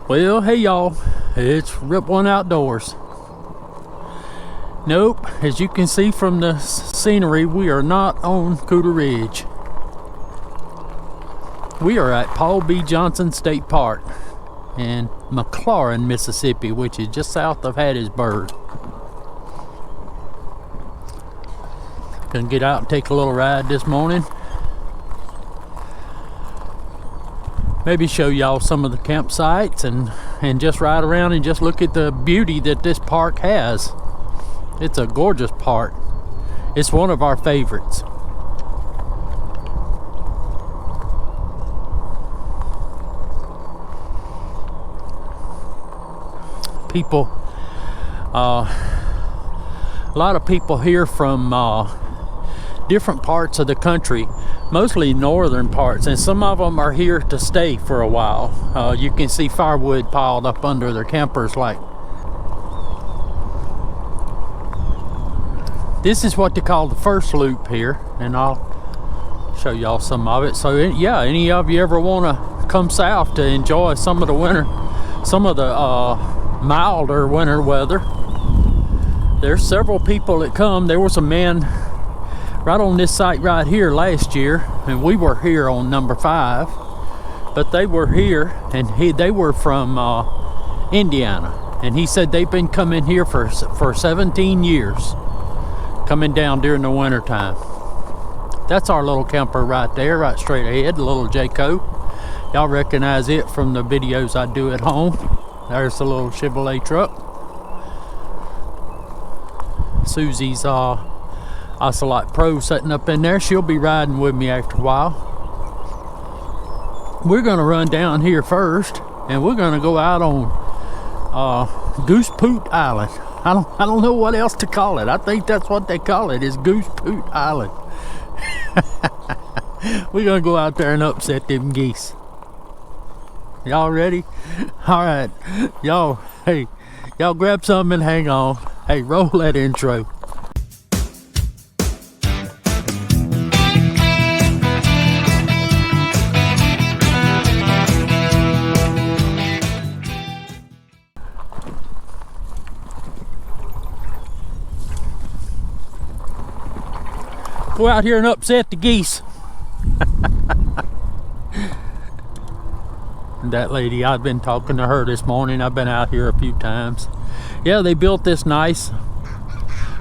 Well, hey y'all, it's Rip One Outdoors. Nope, as you can see from the scenery, we are not on Cooter Ridge. We are at Paul B. Johnson State Park in McLaurin, Mississippi, which is just south of Hattiesburg. Gonna get out and take a little ride this morning. Maybe show y'all some of the campsites and just ride around and just look at the beauty that this park has. It's a gorgeous park. It's one of our favorites. People, a lot of people here from different parts of the country, mostly northern parts, and some of them are here to stay for a while. You can see firewood piled up under their campers. Like, this is what they call the first loop here, and I'll show y'all some of it. So yeah, any of you ever want to come south to enjoy some of the winter, some of the milder winter weather, there's several people that come. There was a man right on this site right here last year, and we were here on number 5, but they were here, and they were from Indiana, and he said they've been coming here for 17 years, coming down during the winter time. That's our little camper right there, right straight ahead, the little Jayco. Y'all recognize it from the videos I do at home. There's the little Chevrolet truck. Susie's Ocelot Pro sitting up in there. She'll be riding with me after a while. We're gonna run down here first, and we're gonna go out on Goose Poot Island. I don't know what else to call it. I think that's what they call it, is Goose Poot Island. We're gonna go out there and upset them geese. Y'all ready? All right, y'all. Hey, y'all grab something and hang on. Hey, roll that intro. Go out here and upset the geese. That lady, I've been talking to her this morning. I've been out here a few times. Yeah, they built this nice.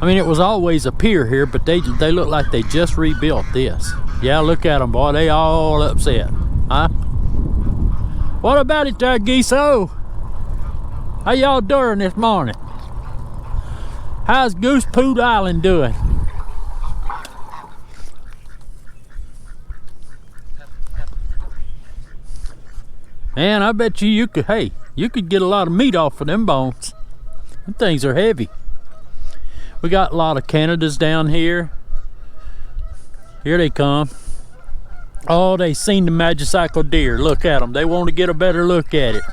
I mean, it was always a pier here, but they look like they just rebuilt this. Yeah, look at them, boy. They all upset. Huh? What about it there, geese? Oh, how y'all doing this morning? How's Goose Poot Island doing? Man, I bet you could, hey, you could get a lot of meat off of them bones. Them things are heavy. We got a lot of Canadas down here. Here they come. Oh, they seen the Magicycle deer. Look at them. They want to get a better look at it.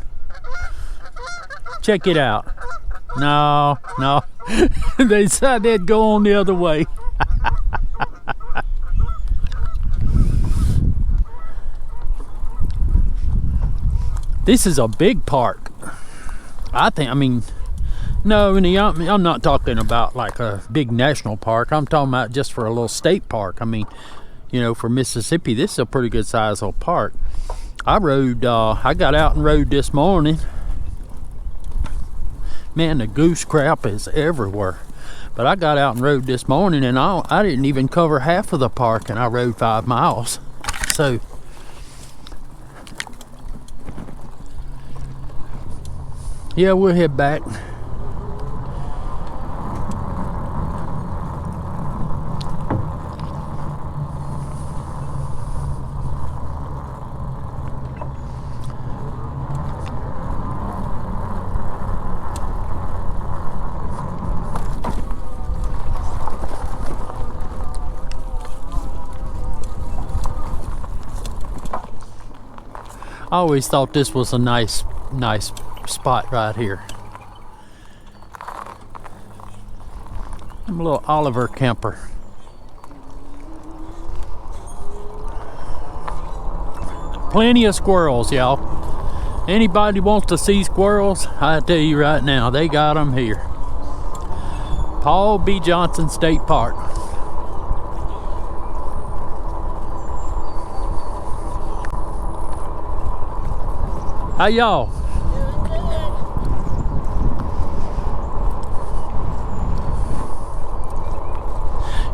Check it out. No. They decided they'd go on the other way. This is a big park. I mean, no, I'm not talking about like a big national park. I'm talking about just for a little state park. I mean, you know, for Mississippi, this is a pretty good size little park. I got out and rode this morning. Man, the goose crap is everywhere. But I got out and rode this morning, and I didn't even cover half of the park, and I rode 5 miles. So, yeah, we'll head back. I always thought this was a nice spot right here. I'm a little Oliver camper. Plenty of squirrels, y'all. Anybody wants to see squirrels, I tell you right now, they got them here. Paul B. Johnson State Park. How y'all?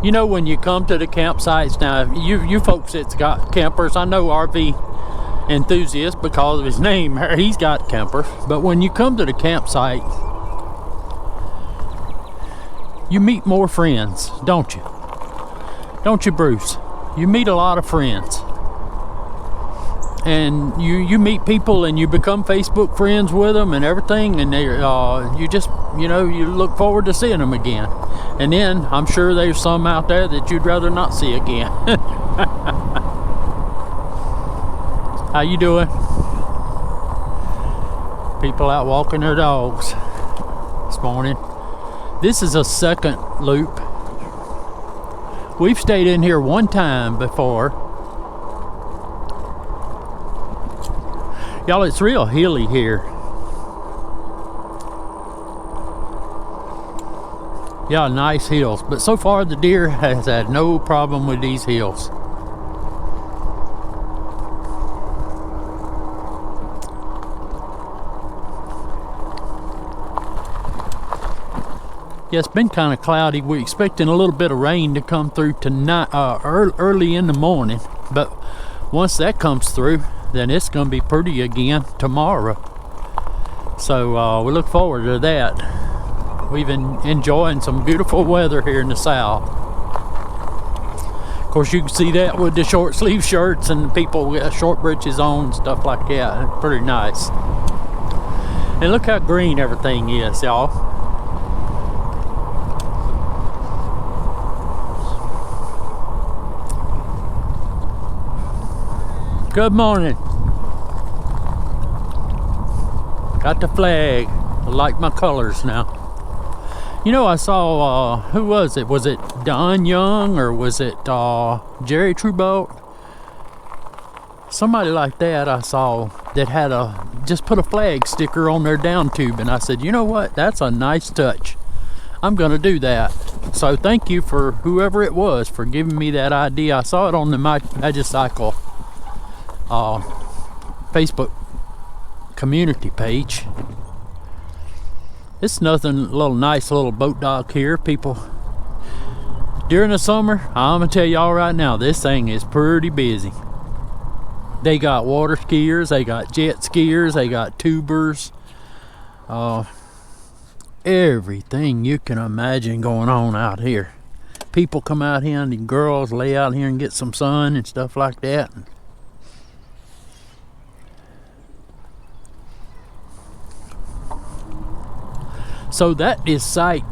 You know, when you come to the campsites now, you folks that's got campers, I know RV enthusiast because of his name, he's got campers. But when you come to the campsite, you meet more friends, don't you? Don't you, Bruce? You meet a lot of friends. And you meet people and you become Facebook friends with them and everything, and they you just, you know, you look forward to seeing them again. And then I'm sure there's some out there that you'd rather not see again. How you doing? People out walking their dogs this morning. This is a second loop. We've stayed in here one time before. Y'all, it's real hilly here. Yeah, nice hills. But so far the deer has had no problem with these hills. Yeah, it's been kind of cloudy. We're expecting a little bit of rain to come through tonight, early in the morning. But once that comes through, then it's going to be pretty again tomorrow. So we look forward to that. We've been enjoying some beautiful weather here in the south. Of course, you can see that with the short sleeve shirts and people with short breeches on, stuff like that. It's pretty nice. And look how green everything is, y'all. Good morning. Got the flag. I like my colors now. You know, I saw, who was it? Was it Don Young or was it Jerry Trudeau? Somebody like that I saw that had just put a flag sticker on their down tube, and I said, you know what? That's a nice touch. I'm gonna do that. So thank you for whoever it was for giving me that idea. I saw it on the Magicycle Facebook community page. It's nothing, nice little boat dock here. People during the summer, I'm gonna tell y'all right now, this thing is pretty busy. They got water skiers, they got jet skiers, they got tubers, everything you can imagine going on out here. People come out here and the girls lay out here and get some sun and stuff like that. So that is site,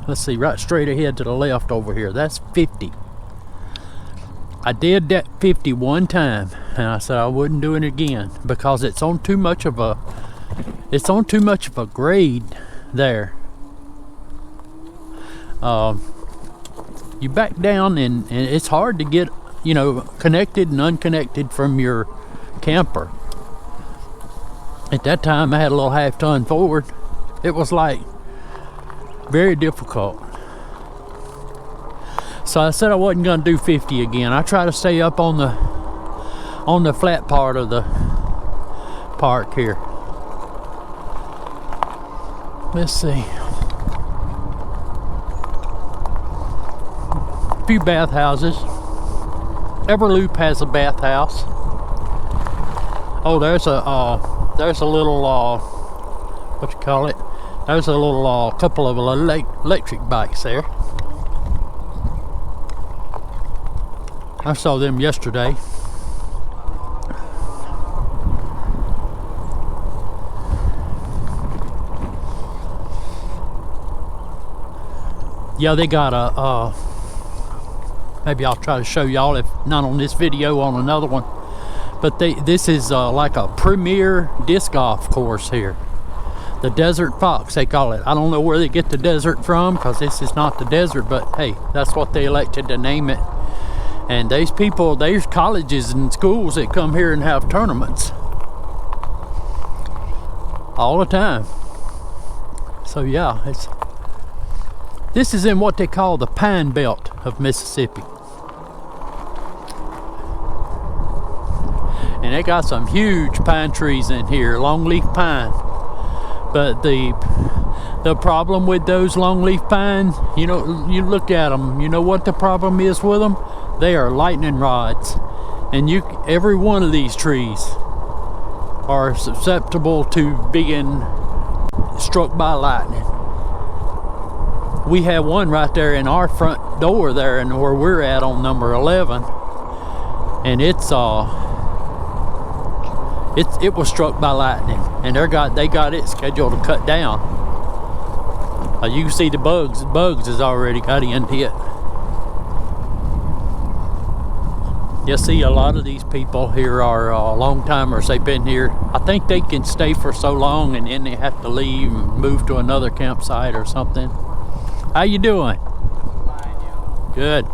let's see, right straight ahead to the left over here. That's 50. I did that 50 one time, and I said I wouldn't do it again because it's on too much of a grade there. You back down and it's hard to get, you know, connected and unconnected from your camper. At that time I had a little half-ton Ford. It was like very difficult. So I said I wasn't gonna do 50 again. I try to stay up on the flat part of the park here. Let's see. A few bathhouses. Every loop has a bathhouse. Oh, there's a little what you call it? There's a little couple of electric bikes there. I saw them yesterday. Yeah, they got a maybe I'll try to show y'all, if not on this video, on another one. But this is like a premier disc golf course here. The Desert Fox, they call it. I don't know where they get the desert from, because this is not the desert, but hey, that's what they elected to name it. And there's colleges and schools that come here and have tournaments. all the time. So yeah, this is in what they call the Pine Belt of Mississippi. And they got some huge pine trees in here, longleaf pine. But the problem with those longleaf pine, you know, you look at them, you know what the problem is with them? They are lightning rods. And every one of these trees are susceptible to being struck by lightning. We have one right there in our front door there, and where we're at on number 11, and it was struck by lightning, and they got it scheduled to cut down. You can see the bugs has already got into it. You see, a lot of these people here are long timers. They've been here. I think they can stay for so long, and then they have to leave and move to another campsite or something. How you doing? Fine, you? Good.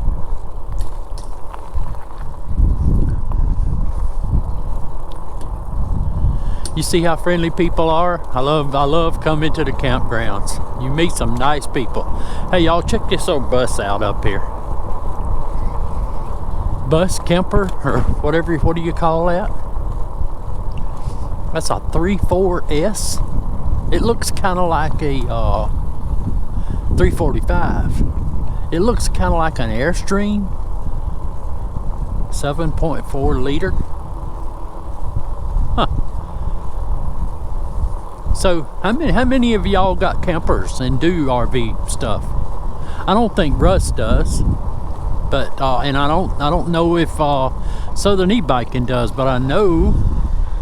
You see how friendly people are? I love coming to the campgrounds. You meet some nice people. Hey y'all, check this old bus out up here. Bus, camper, or whatever, what do you call that? That's a 3.4S. It looks kind of like a 345. It looks kind of like an Airstream. 7.4 liter. Huh. So how many of y'all got campers and do RV stuff? I don't think Russ does. But and I don't know if Southern E-Biking does, but I know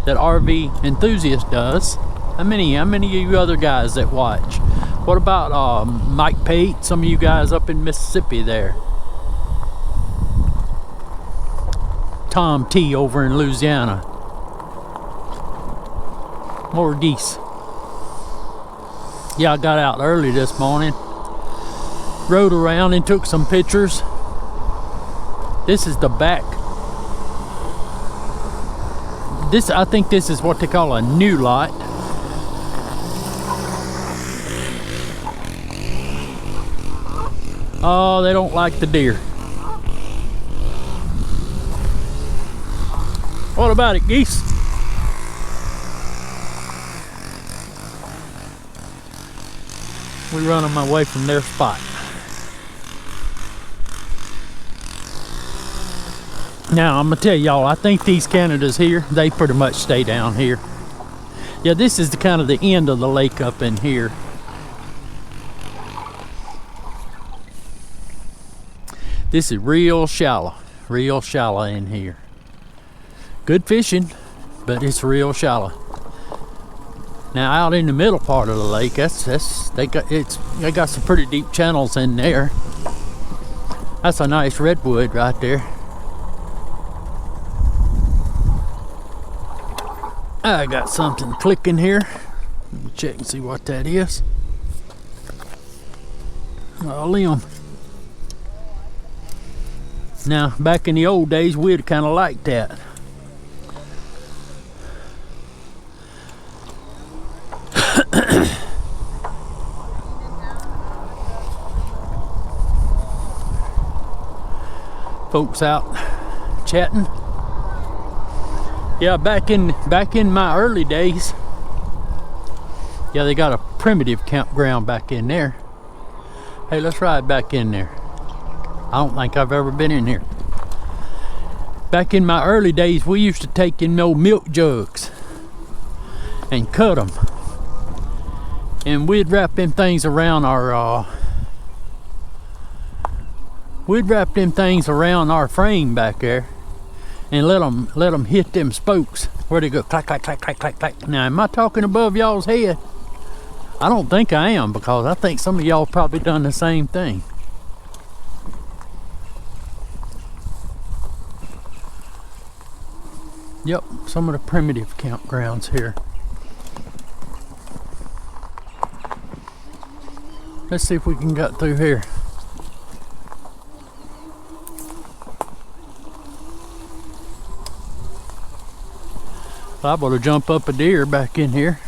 that RV Enthusiast does. How many of you other guys that watch? What about Mike Pate? Some of you guys up in Mississippi there. Tom T over in Louisiana. More geese. Yeah, I got out early this morning, rode around and took some pictures. This is the back. I think this is what they call a new lot. Oh, they don't like the deer. What about it, geese? We run them away from their spot. Now, I'm going to tell y'all, I think these Canadas here, they pretty much stay down here. Yeah, this is kind of the end of the lake up in here. This is real shallow in here. Good fishing, but it's real shallow. Now, out in the middle part of the lake, they got some pretty deep channels in there. That's a nice redwood right there. I got something clicking here. Let me check and see what that is. A limb. Now, back in the old days, we'd kind of liked that. Folks out chatting. Yeah, back in my early days, yeah, they got a primitive campground back in there. Hey, let's ride back in there. I don't think I've ever been in here. Back in my early days, we used to take in old milk jugs and cut them, and we'd wrap them things around our frame back there, and let them hit them spokes where they go clack, clack, clack, clack, clack, clack. Now, am I talking above y'all's head? I don't think I am, because I think some of y'all probably done the same thing. Yep, some of the primitive campgrounds here. Let's see if we can get through here. Liable to jump up a deer back in here.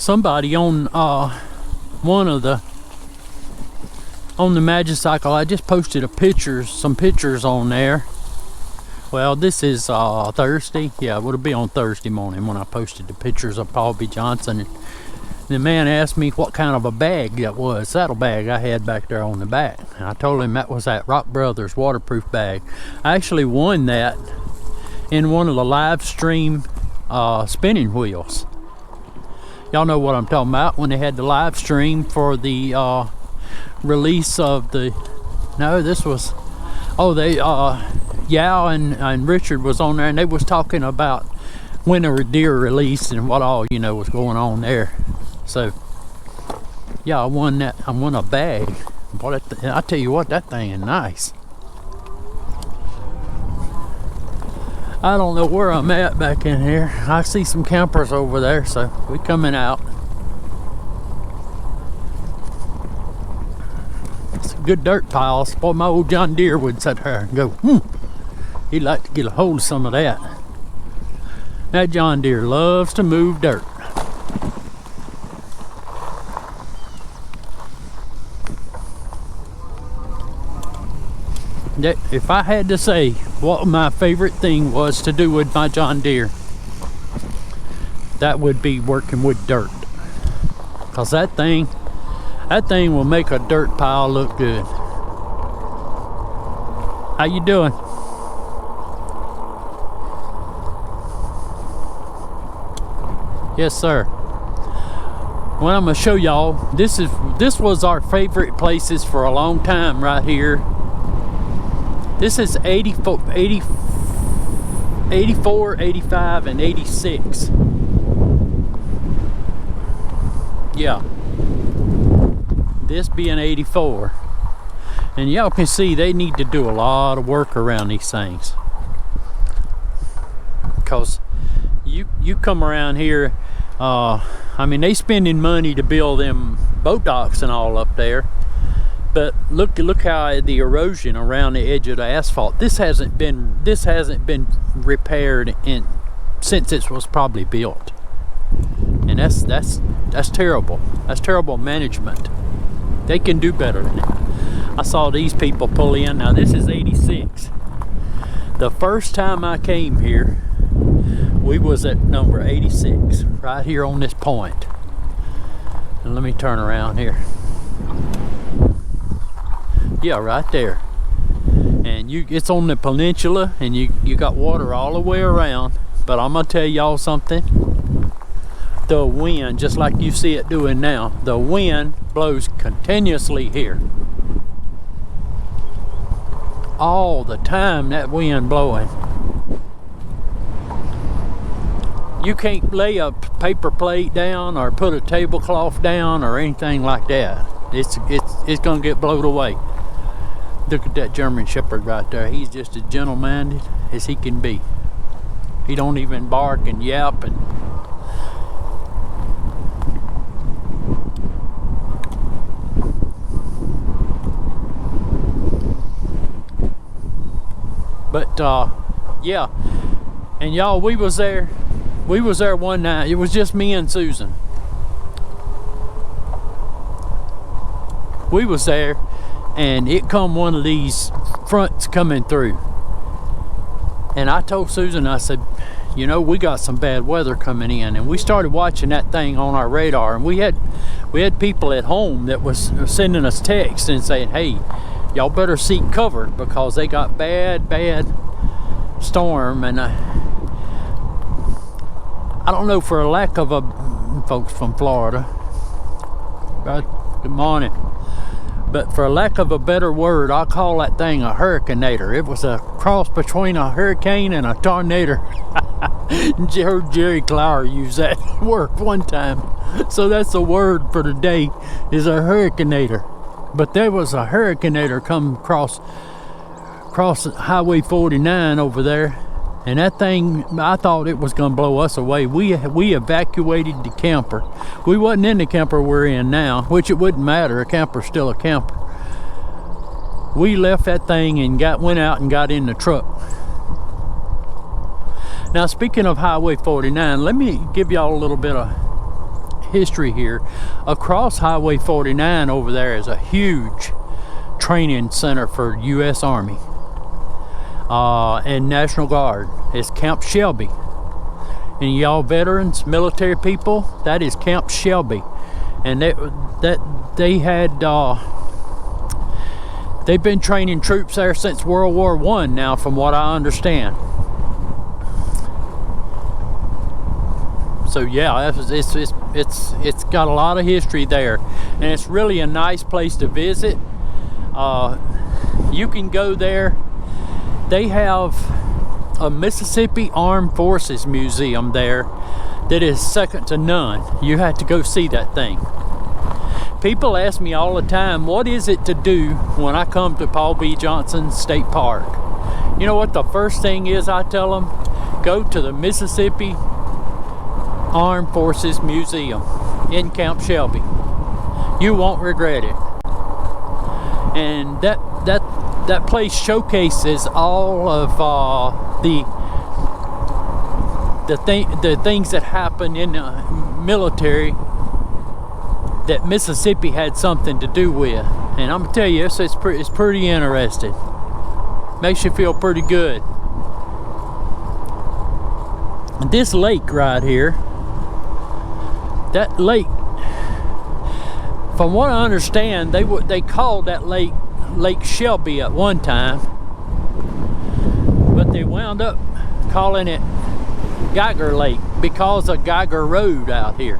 somebody on one of the on the Magicycle. I just posted some pictures on there. Well, this is Thursday. Yeah, it would be on Thursday morning when I posted the pictures of Paul B. Johnson. And the man asked me what kind of a bag that was, saddlebag I had back there on the back. And I told him that was that Rock Brothers waterproof bag. I actually won that in one of the live stream spinning wheels. Y'all know what I'm talking about, when they had the live stream for the release of the, no, this was, oh, they Yao and Richard was on there, and they was talking about when a deer released and what all, you know, was going on there. So yeah, I won that. I won a bag. Boy, I tell you what, that thing is nice. I don't know where I'm at back in here. I see some campers over there, so we coming out. Some good dirt piles. Boy, my old John Deere would sit there and go, he'd like to get a hold of some of that. That John Deere loves to move dirt. If I had to say what my favorite thing was to do with my John Deere, that would be working with dirt. Cause that thing will make a dirt pile look good. How you doing? Yes, sir. Well, I'm gonna show y'all. This was our favorite places for a long time right here. This is 84, 85, and 86. Yeah. This being 84. And y'all can see they need to do a lot of work around these things. Because you come around here, I mean, they spending money to build them boat docks and all up there. But look how the erosion around the edge of the asphalt. This hasn't been repaired since it was probably built. And that's terrible. That's terrible management. They can do better than that. I saw these people pull in. Now this is 86. The first time I came here, we was at number 86, right here on this point. And let me turn around here. Yeah, right there. And it's on the peninsula, and you got water all the way around. But I'm gonna tell y'all something. The wind, just like you see it doing now, the wind blows continuously here. All the time, that wind blowing. You can't lay a paper plate down or put a tablecloth down or anything like that. It's gonna get blown away. Look at that German Shepherd right there. He's just as gentle-minded as he can be. He don't even bark and yap and but yeah. And y'all, we was there one night. It was just me and Susan. We was there, and it come one of these fronts coming through. And I told Susan, I said, you know, we got some bad weather coming in. And we started watching that thing on our radar, and we had people at home that was sending us texts and saying, hey, y'all better seek cover because they got bad storm. And I don't know, for a lack of folks from Florida, good morning. But for lack of a better word, I'll call that thing a hurricaneator. It was a cross between a hurricane and a tornado. Heard Jerry Clower use that word one time. So that's the word for today, is a hurricaneator. But there was a hurricaneator come across Highway 49 over there. And that thing, I thought it was going to blow us away. We evacuated the camper. We wasn't in the camper we're in now, which it wouldn't matter. A camper's still a camper. We left that thing and went out and got in the truck. Now, speaking of Highway 49, let me give y'all a little bit of history here. Across Highway 49 over there is a huge training center for U.S. Army and National Guard. It's Camp Shelby. And y'all veterans, military people, that is Camp Shelby. And they had they've been training troops there since World War I now, from what I understand. So yeah, it's got a lot of history there, and it's really a nice place to visit. You can go there. They have a Mississippi Armed Forces Museum there that is second to none. You have to go see that thing. People ask me all the time, what is it to do when I come to Paul B. Johnson State Park? You know what the first thing is I tell them? Go to the Mississippi Armed Forces Museum in Camp Shelby. You won't regret it. And that place showcases all of the things that happen in the military that Mississippi had something to do with. And I'm gonna tell you, it's pretty interesting. Makes you feel pretty good. And this lake right here, that lake, from what I understand, they called that lake Lake Shelby at one time, but they wound up calling it Geiger Lake because of Geiger Road out here.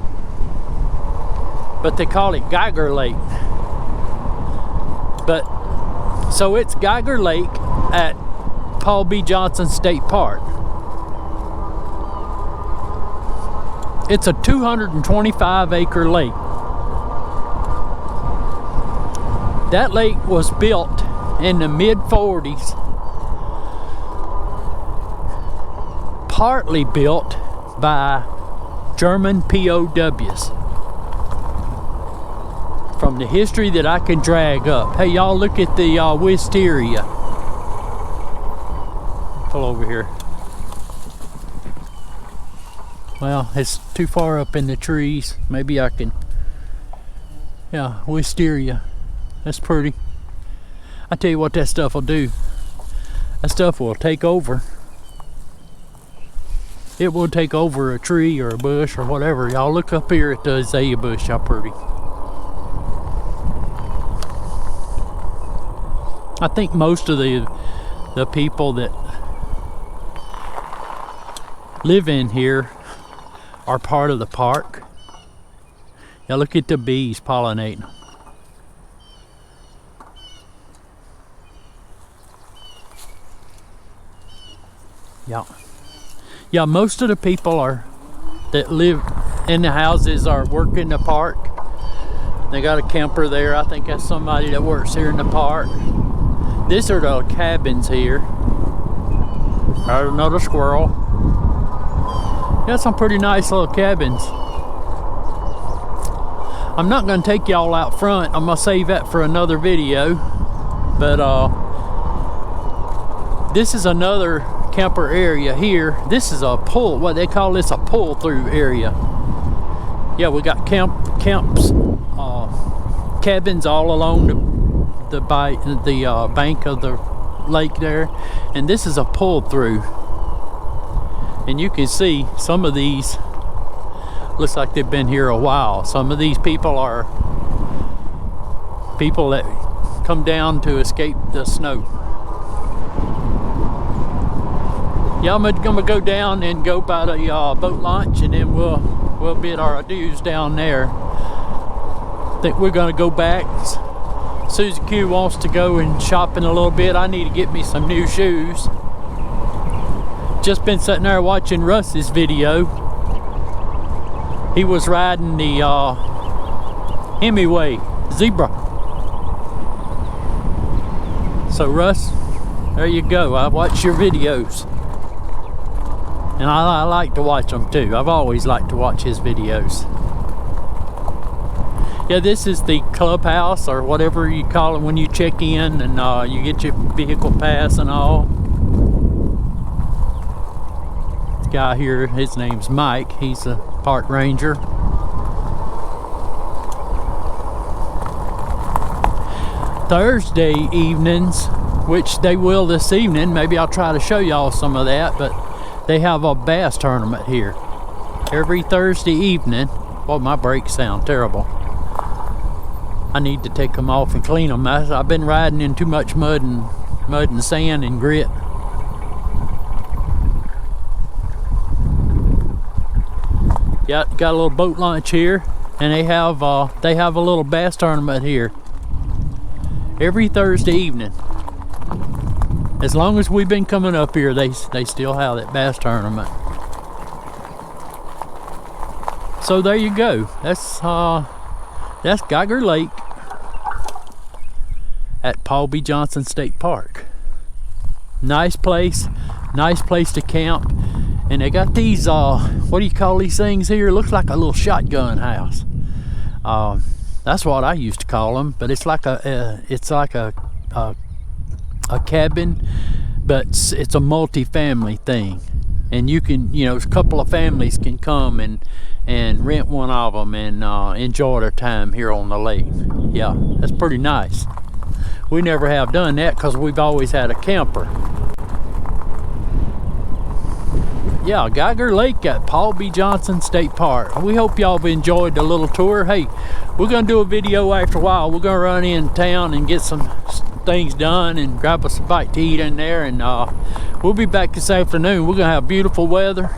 But they call it Geiger Lake. But so it's Geiger Lake at Paul B. Johnson State Park. It's a 225-acre lake. That lake was built in the mid-40s, partly built by German POWs. From the history that I can drag up. Hey, y'all, look at the wisteria. Pull over here. Well, it's too far up in the trees. Maybe I can. Yeah, wisteria. That's pretty. I tell you what that stuff will do. That stuff will take over. It will take over a tree or a bush or whatever. Y'all look up here at the Azalea Bush. How pretty. I think most of the people that live in here are part of the park. Now look at the bees pollinating. Yeah, most of the people that live in the houses are working the park. They got a camper there. I think that's somebody that works here in the park. These are the cabins here. There's another squirrel. Got some pretty nice little cabins. I'm not going to take y'all out front. I'm going to save that for another video. But this is another camper area here. This is a pull, what they call this, a pull through area. Yeah, we got camps, cabins all along the bank of the lake there, and this is a pull through. And you can see some of these looks like they've been here a while. Some of these people are people that come down to escape the snow. Yeah, I'm gonna go down and go by the boat launch, and then we'll bid our adieus down there. I think we're gonna go back. Susie Q wants to go and shopping a little bit. I need to get me some new shoes. Just been sitting there watching Russ's video. He was riding the Hemingway Zebra. So Russ, there you go. I watch your videos. And I like to watch them too. I've always liked to watch his videos. Yeah, this is the clubhouse, or whatever you call it when you check in and you get your vehicle pass and all. This guy here, his name's Mike. He's a park ranger. Thursday evenings, which they will this evening. Maybe I'll try to show y'all some of that, but they have a bass tournament here every Thursday evening. Boy, my brakes sound terrible. I need to take them off and clean them. I've been riding in too much mud and sand and grit. Got a little boat launch here, and they have a little bass tournament here every Thursday evening. As long as we've been coming up here, they still have that bass tournament. So there you go. That's Geiger Lake at Paul B. Johnson State Park. Nice place to camp. And they got these, what do you call these things here? It looks like a little shotgun house. That's what I used to call them, but it's like a cabin, but it's a multi-family thing. And you can, a couple of families can come and rent one of them and enjoy their time here on the lake. Yeah, that's pretty nice. We never have done that because we've always had a camper. Yeah, Geiger Lake at Paul B. Johnson State Park. We hope y'all have enjoyed the little tour. Hey, we're gonna do a video after a while. We're gonna run in town and get some things done and grab us a bite to eat in there, and we'll be back this afternoon. We're gonna have beautiful weather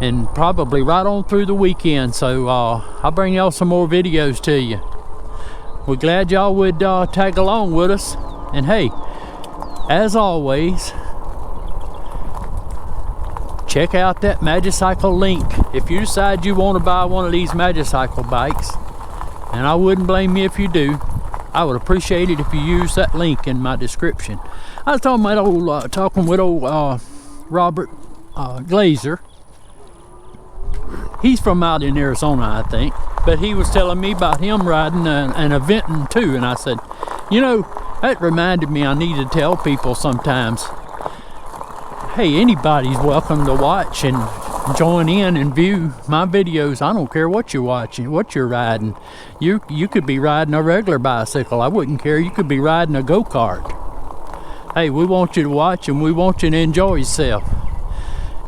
and probably right on through the weekend, so I'll bring y'all some more videos to you. We're glad y'all would tag along with us, and hey, as always, check out that Magicycle link if you decide you want to buy one of these Magicycle bikes, and I wouldn't blame you if you do. I would appreciate it if you use that link in my description. I was talking with old Robert Glazer. He's from out in Arizona, I think, but he was telling me about him riding and eventing too, and I said, that reminded me I need to tell people sometimes, hey, anybody's welcome to watch and join in and view my videos. I don't care what you're watching, what you're riding. You could be riding a regular bicycle. I wouldn't care. You could be riding a go-kart. Hey, we want you to watch and we want you to enjoy yourself.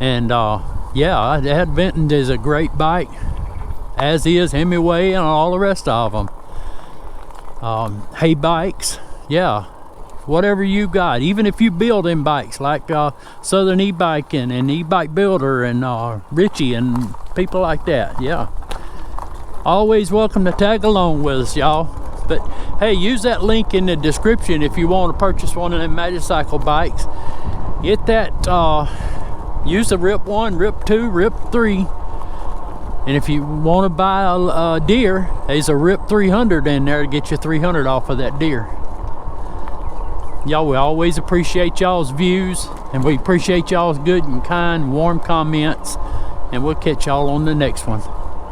And yeah, that Venton is a great bike, as is Hemingway and all the rest of them. Hay bikes, yeah. Whatever you got, even if you build in bikes like Southern E-Bike and E-Bike Builder and Richie and people like that, yeah. Always welcome to tag along with us, y'all. But hey, use that link in the description if you want to purchase one of them Magicycle bikes. Get that, use the RIP 1, RIP 2, RIP 3. And if you want to buy a deer, there's a RIP 300 in there to get you 300 off of that deer. Y'all, we always appreciate y'all's views, and we appreciate y'all's good and kind, warm comments, and we'll catch y'all on the next one.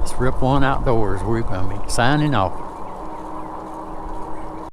It's RIP 1 Outdoors. We're going to be signing off.